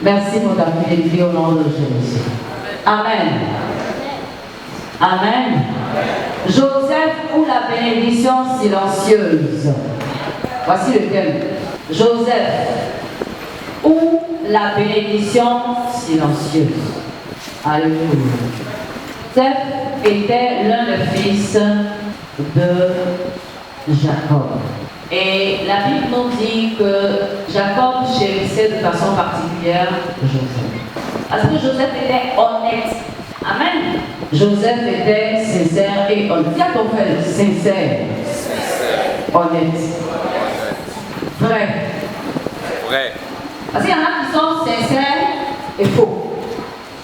Merci pour ta fidélité au nom de Jésus. Amen. Amen. Joseph ou la bénédiction silencieuse. Voici le thème. Joseph ou la bénédiction silencieuse. Alléluia. Joseph était l'un des fils de Jacob. Et la Bible nous dit que Jacob chérissait de façon particulière Joseph. Parce que Joseph était honnête. Amen. Joseph était sincère et honnête. Dis à ton frère, sincère. Honnête. Vrai. Vrai. Parce qu'il y en a qui sont sincères et faux.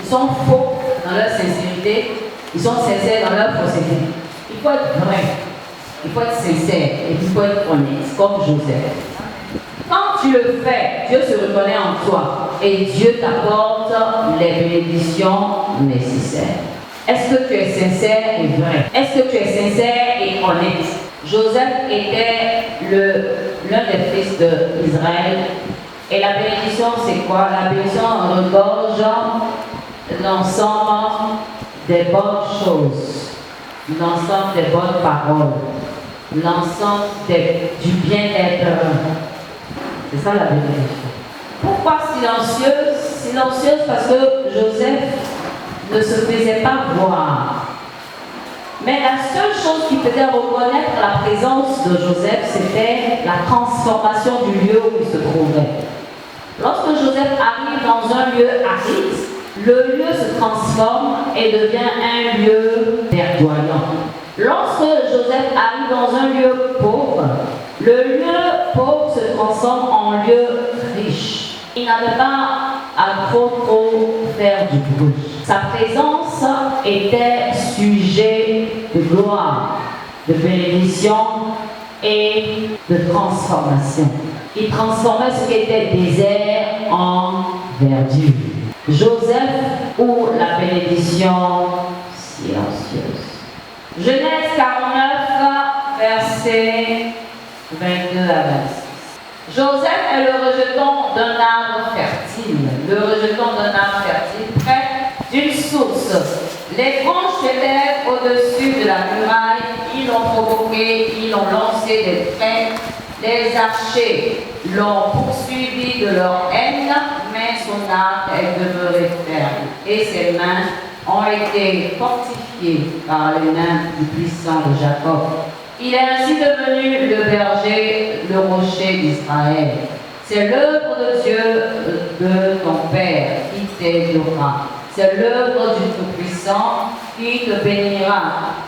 Ils sont faux dans leur sincérité. Ils sont sincères dans leur fausseté. Il faut être vrai. Il faut être sincère et il faut être honnête, comme Joseph. Quand tu le fais, Dieu se reconnaît en toi et Dieu t'apporte les bénédictions nécessaires. Est-ce que tu es sincère et vrai? Est-ce que tu es sincère et honnête? Joseph était l'un des fils d'Israël. Et la bénédiction, c'est quoi? La bénédiction regorge l'ensemble des bonnes choses, l'ensemble des bonnes paroles, l'ensemble du bien-être. C'est ça la bénédiction. Pourquoi silencieuse? Silencieuse parce que Joseph ne se faisait pas voir. Mais la seule chose qui faisait reconnaître la présence de Joseph, c'était la transformation du lieu où il se trouvait. Lorsque Joseph arrive dans un lieu aride, le lieu se transforme et devient un lieu verdoyant. Lorsque Joseph arrive dans un lieu pauvre, le lieu pauvre se transforme en lieu riche. Il n'avait pas à trop faire du bruit. Sa présence était sujet de gloire, de bénédiction et de transformation. Il transformait ce qui était désert en verdure. Joseph ou la bénédiction silencieuse. Genèse 49, versets 22 à 26. Joseph est le rejeton d'un arbre fertile. Le rejeton d'un arbre fertile près d'une source. Les branches s'élèvent au-dessus de la muraille. Ils l'ont provoqué, ils l'ont lancé des traits. Les archers l'ont poursuivi de leur haine, mais son arc est demeuré ferme et ses mains ont été fortifiées par les mains du puissant de Jacob. Il est ainsi devenu le berger, le rocher d'Israël. C'est l'œuvre de Dieu de ton Père qui t'aidera. C'est l'œuvre du Tout-Puissant qui te bénira.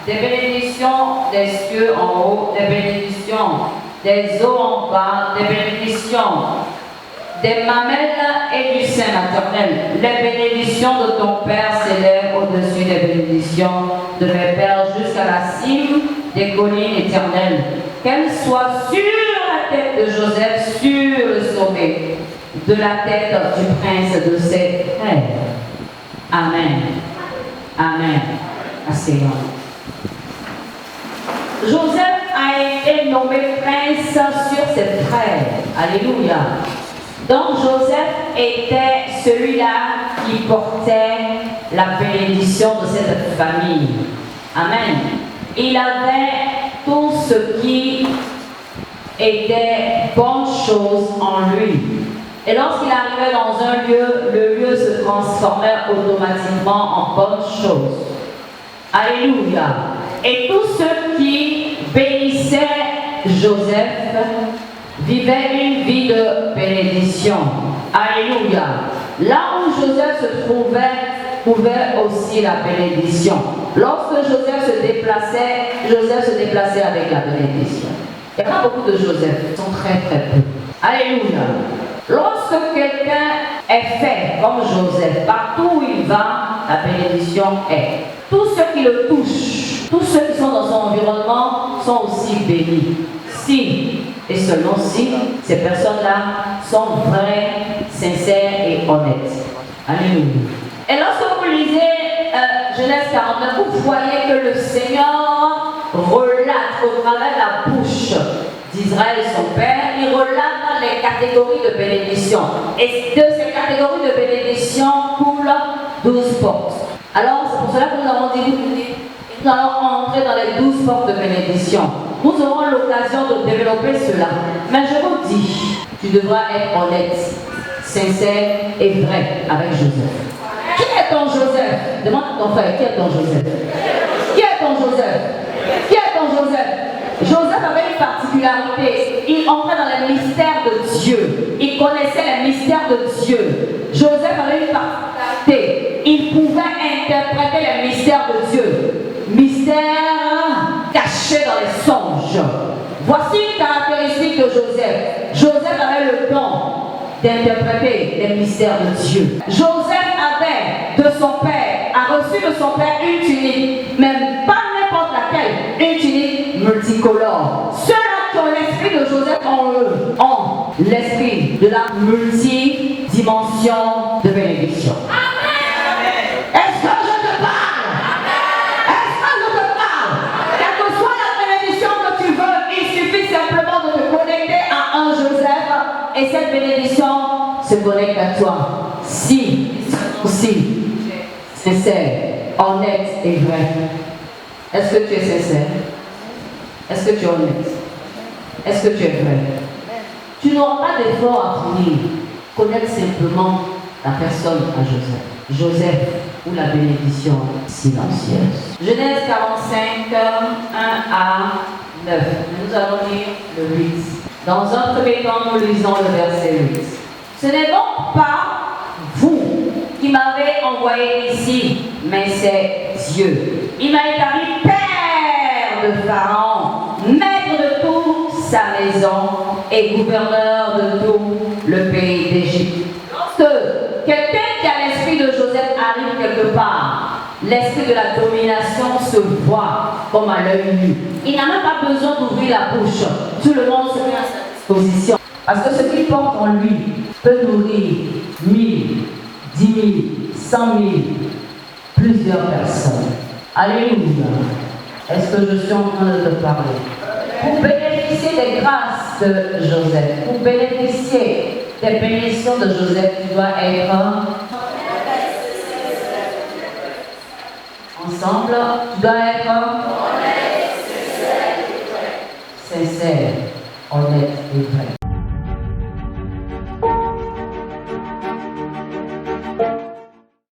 Des bénédictions des cieux en haut, des bénédictions des eaux en bas, des bénédictions des mamelles et du sein maternel. Les bénédictions de ton Père s'élèvent au-dessus des bénédictions de mes pères jusqu'à la cime des collines éternelles. Qu'elles soient sur la tête de Joseph, sur le sommet de la tête du prince de ses frères. Amen. Amen. Asseyons. Joseph a été nommé prince sur ses frères. Alléluia. Donc Joseph était celui-là qui portait la bénédiction de cette famille. Amen. Il avait tout ce qui était bonne chose en lui. Et lorsqu'il arrivait dans un lieu, le lieu se transformait automatiquement en bonne chose. Alléluia. Et tous ceux qui bénissaient Joseph vivaient une vie de bénédiction. Alléluia. Là où Joseph se trouvait aussi la bénédiction. Lorsque Joseph se déplaçait avec la bénédiction. Il n'y a pas beaucoup de Joseph, ils sont très peu. Alléluia. Lorsque quelqu'un est fait comme Joseph, partout où il va, la bénédiction est. Tous ceux qui le touchent, tous ceux qui sont dans son environnement sont aussi bénis. Si, et seulement si, ces personnes-là sont vraies, sincères et honnêtes. Alléluia. Et lorsque vous lisez Genèse 49, vous voyez que le Seigneur relate au travers de la bouche d'Israël, son père, il relate les catégories de bénédiction. Et de ces catégories de bénédiction coulent 12 portes. Alors, c'est pour cela que nous avons dit, nous allons entrer dans les 12 portes de bénédiction. Nous aurons l'occasion de développer cela. Mais je vous dis, tu devras être honnête, sincère et vrai avec Joseph. Qui est ton Joseph? Demande à ton frère, qui est ton Joseph? Qui est ton Joseph? Qui est ton Joseph? Joseph avait une particularité. Il entrait dans les mystères de Dieu. Il connaissait les mystères de Dieu. Joseph avait une particularité. Il pouvait interpréter les mystères de Dieu. Mystères cachés dans les songes. Voici une caractéristique de Joseph. Joseph avait le don d'interpréter les mystères de Dieu. Joseph avait de son père, a reçu de son père une tunique, même pas n'importe laquelle, une tunique multicolore. Ceux-là qui ont l'esprit de Joseph en eux ont l'esprit de la multidimension de bénédiction. Est-ce que je te parle? Est-ce que je te parle? Quelle que soit la bénédiction que tu veux, il suffit simplement de te connecter à un Joseph et cette bénédiction se connecte à toi. Si, sincère, honnête et vrai. Est-ce que tu es sincère? Est-ce que tu es honnête? Est-ce que tu es vrai? Tu n'auras pas d'effort à fournir. Connaître simplement la personne à Joseph. Joseph ou la bénédiction silencieuse. Genèse 45, 1 à 9. Nous allons lire le 8. Dans un premier temps, nous lisons le verset 8. Ce n'est donc pas vous qui m'avez envoyé ici, mais c'est Dieu. Il m'a établi père de Pharaon, maître de toute sa maison et gouverneur de tout le pays d'Égypte. Lorsque quelqu'un qui a l'esprit de Joseph arrive quelque part, l'esprit de la domination se voit comme à l'œil nu. Il n'a même pas besoin d'ouvrir la bouche. Tout le monde se met à sa disposition. Parce que ce qu'il porte en lui peut nourrir 1000, 10 000, 100 000, plusieurs personnes. Alléluia. Est-ce que je suis en train de te parler? Pour bénéficier des grâces de Joseph, pour bénéficier des bénédictions de Joseph, tu dois être ensemble, tu dois être sincère, honnête et vrai.